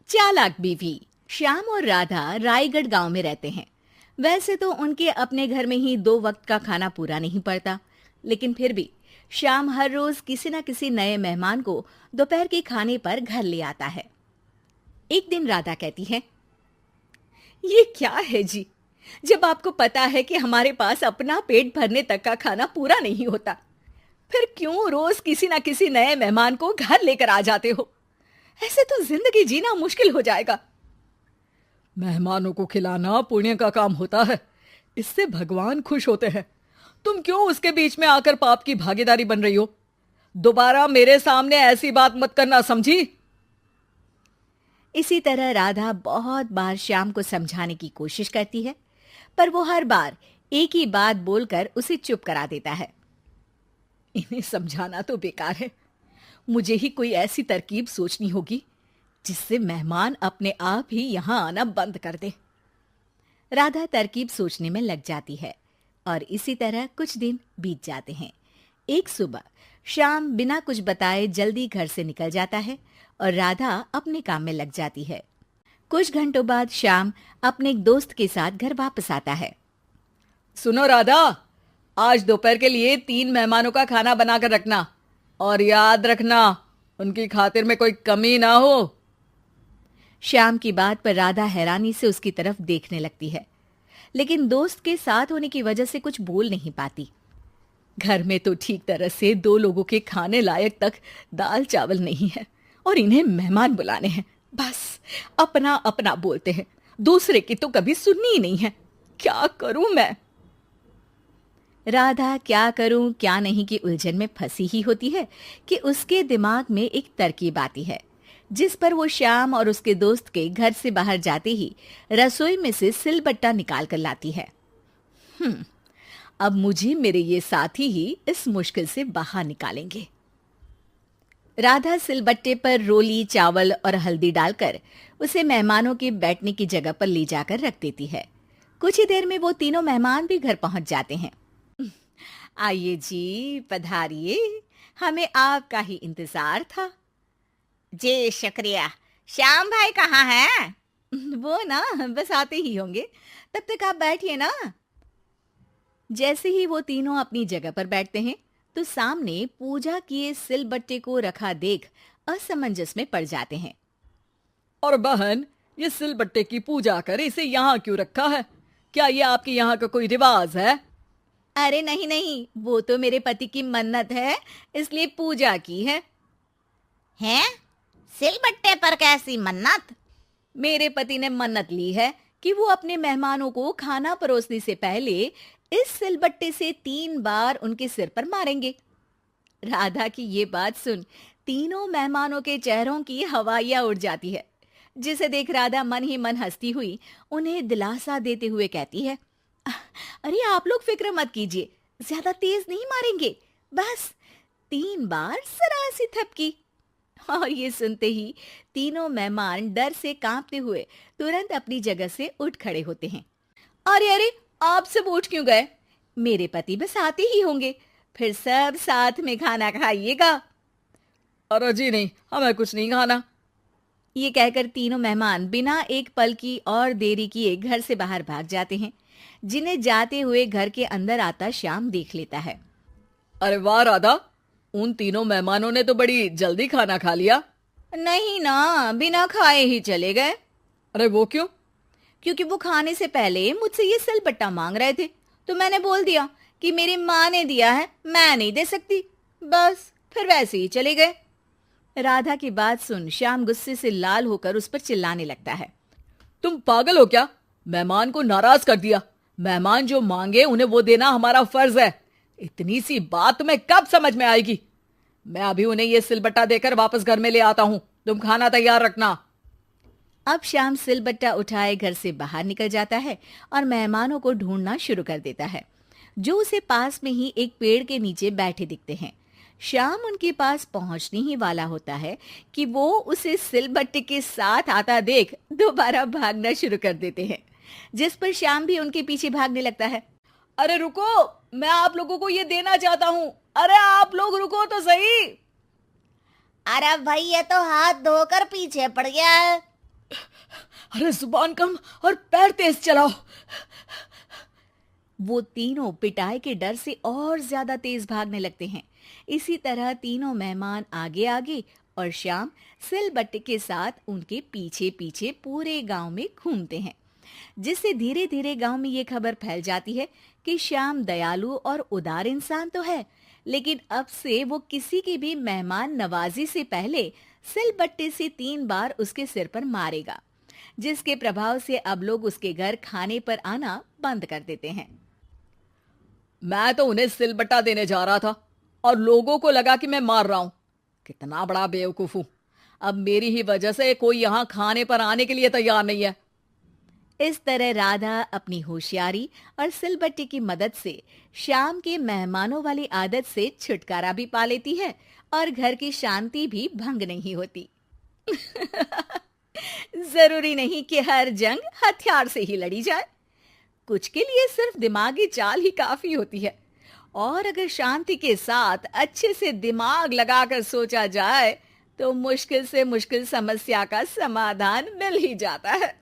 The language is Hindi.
चालाक बीवी। श्याम और राधा रायगढ़ गांव में रहते हैं। वैसे तो उनके अपने घर में ही 2 वक्त का खाना पूरा नहीं पड़ता, लेकिन फिर भी श्याम हर रोज किसी न किसी नए मेहमान को दोपहर के खाने पर घर ले आता है। एक दिन राधा कहती है, ये क्या है जी, जब आपको पता है कि हमारे पास अपना पेट भरने तक का खाना पूरा नहीं होता, फिर क्यों रोज किसी न किसी नए मेहमान को घर लेकर आ जाते हो? ऐसे तो जिंदगी जीना मुश्किल हो जाएगा। मेहमानों को खिलाना पुण्य का काम होता है, इससे भगवान खुश होते हैं। तुम क्यों उसके बीच में आकर पाप की भागीदारी बन रही हो? दोबारा मेरे सामने ऐसी बात मत करना, समझी? इसी तरह राधा बहुत बार श्याम को समझाने की कोशिश करती है, पर वो हर बार एक ही बात बोलकर उसे चुप करा देता है। इन्हें समझाना तो बेकार है। मुझे ही कोई ऐसी तरकीब सोचनी होगी जिससे मेहमान अपने आप ही यहां आना बंद कर दे। राधा तरकीब सोचने में लग जाती है और इसी तरह कुछ दिन बीत जाते हैं। एक सुबह श्याम बिना कुछ बताए जल्दी घर से निकल जाता है और राधा अपने काम में लग जाती है। कुछ घंटों बाद श्याम अपने एक दोस्त के साथ घर वापस आता है। सुनो राधा, आज दोपहर के लिए 3 मेहमानों का खाना बनाकर रखना, और याद रखना उनकी खातिर में कोई कमी ना हो। श्याम की बात पर राधा हैरानी से उसकी तरफ देखने लगती है, लेकिन दोस्त के साथ होने की वजह से कुछ बोल नहीं पाती। घर में तो ठीक तरह से 2 लोगों के खाने लायक तक दाल चावल नहीं है, और इन्हें मेहमान बुलाने हैं। बस अपना अपना बोलते हैं, दूसरे की तो कभी सुननी ही नहीं है। क्या करूं मैं? राधा क्या करूं क्या नहीं की उलझन में फंसी ही होती है कि उसके दिमाग में एक तरकीब आती है, जिस पर वो श्याम और उसके दोस्त के घर से बाहर जाते ही रसोई में से सिलबट्टा निकाल कर लाती है। अब मुझे मेरे ये साथी ही इस मुश्किल से बाहर निकालेंगे। राधा सिलबट्टे पर रोली, चावल और हल्दी डालकर उसे मेहमानों के बैठने की जगह पर ले जाकर रख देती है। कुछ ही देर में वो तीनों मेहमान भी घर पहुंच जाते हैं। आइए जी, पधारिए, हमें आपका ही इंतजार था। जी शुक्रिया। श्याम भाई कहाँ हैं? वो ना बस आते ही होंगे, तब तक आप बैठिए ना। जैसे ही वो तीनों अपनी जगह पर बैठते हैं तो सामने पूजा किए सिलबट्टे को रखा देख असमंजस में पड़ जाते हैं। और बहन, ये सिलबट्टे की पूजा कर इसे यहाँ क्यों रखा है? क्या ये आपके यहाँ का कोई रिवाज है? अरे नहीं नहीं, वो तो मेरे पति की मन्नत है, इसलिए पूजा की है। हैं? सिलबट्टे पर कैसी मन्नत? मेरे पति ने मन्नत ली है कि वो अपने मेहमानों को खाना परोसने से पहले इस सिलबट्टे से 3 बार उनके सिर पर मारेंगे। राधा की ये बात सुन तीनों मेहमानों के चेहरों की हवाइयां उड़ जाती है, जिसे देख राधा मन ही मन हंसती हुई उन्हें दिलासा देते हुए कहती है, अरे आप लोग फिक्र मत कीजिए, ज्यादा तेज नहीं मारेंगे, बस 3 बार जरा सी थपकी। और ये सुनते ही तीनों मेहमान डर से कांपते हुए तुरंत अपनी जगह से उठ खड़े होते हैं। अरे अरे, आप सब उठ क्यों गए? मेरे पति बस आते ही होंगे, फिर सब साथ में खाना खाइएगा। अरे जी नहीं, हमें कुछ नहीं खाना। ये कहकर तीनों मेहमान बिना एक पल की और देरी किए घर से बाहर भाग जाते हैं, जिन्हें जाते हुए घर के अंदर आता श्याम देख लेता है। अरे वाह राधा, उन तीनों मेहमानों ने तो बड़ी जल्दी खाना खा लिया। नहीं ना, बिना खाए ही चले गए। अरे वो क्यों? क्योंकि वो खाने से पहले मुझसे ये सिलबट्टा मांग रहे थे, तो मैंने बोल दिया कि मेरी माँ ने दिया है, मैं नहीं दे सकती। बस फिर वैसे ही चले गए। राधा की बात सुन श्याम गुस्से से लाल होकर उस पर चिल्लाने लगता है। तुम पागल हो क्या? मेहमान को नाराज कर दिया। मेहमान जो मांगे उन्हें वो देना हमारा फर्ज है। इतनी सी बात तुम्हें कब समझ में आएगी? मैं अभी उन्हें ये सिलबट्टा देकर वापस घर में ले आता हूं, तुम खाना तैयार रखना। अब श्याम सिलबट्टा उठाए घर से बाहर निकल जाता है और मेहमानों को ढूंढना शुरू कर देता है, जो उसे पास में ही एक पेड़ के नीचे बैठे दिखते हैं। श्याम उनके पास पहुंचने ही वाला होता है कि वो उसे सिलबट्टे के साथ आता देख दोबारा भागना शुरू कर देते हैं, जिस पर श्याम भी उनके पीछे भागने लगता है। अरे रुको, मैं आप लोगों को ये देना चाहता हूँ। अरे आप लोग रुको तो सही। अरे भाई, ये तो हाथ धोकर पीछे पड़ गया है। अरे जुबान कम और पैर तेज चलाओ। वो तीनों पिटाई के डर से और ज्यादा तेज भागने लगते हैं। इसी तरह तीनों मेहमान आगे आगे और श्याम सिलबट्टे के साथ उनके पीछे पीछे पूरे गांव में घूमते हैं, जिससे धीरे धीरे गांव में ये खबर फैल जाती है कि श्याम दयालु और उदार इंसान तो है, लेकिन अब से वो किसी की भी मेहमान नवाजी से पहले सिलबट्टे से 3 बार उसके सिर पर मारेगा, जिसके प्रभाव से अब लोग उसके घर खाने पर आना बंद कर देते हैं। मैं तो उन्हें सिलबट्टा देने जा रहा था और लोगों को लगा कि मैं मार रहा हूं। कितना बड़ा बेवकूफ हूं। अब मेरी ही वजह से कोई यहां खाने पर आने के लिए तैयार नहीं है। इस तरह राधा अपनी होशियारी और सिलबट्टे की मदद से श्याम के मेहमानों वाली आदत से छुटकारा भी पा लेती है और घर की शांति भी भंग नहीं होती। जरूरी नहीं कि हर जंग हथियार से ही लड़ी जाए। कुछ के लिए सिर्फ दिमागी चाल ही काफी होती है, और अगर शांति के साथ अच्छे से दिमाग लगाकर सोचा जाए तो मुश्किल से मुश्किल समस्या का समाधान मिल ही जाता है।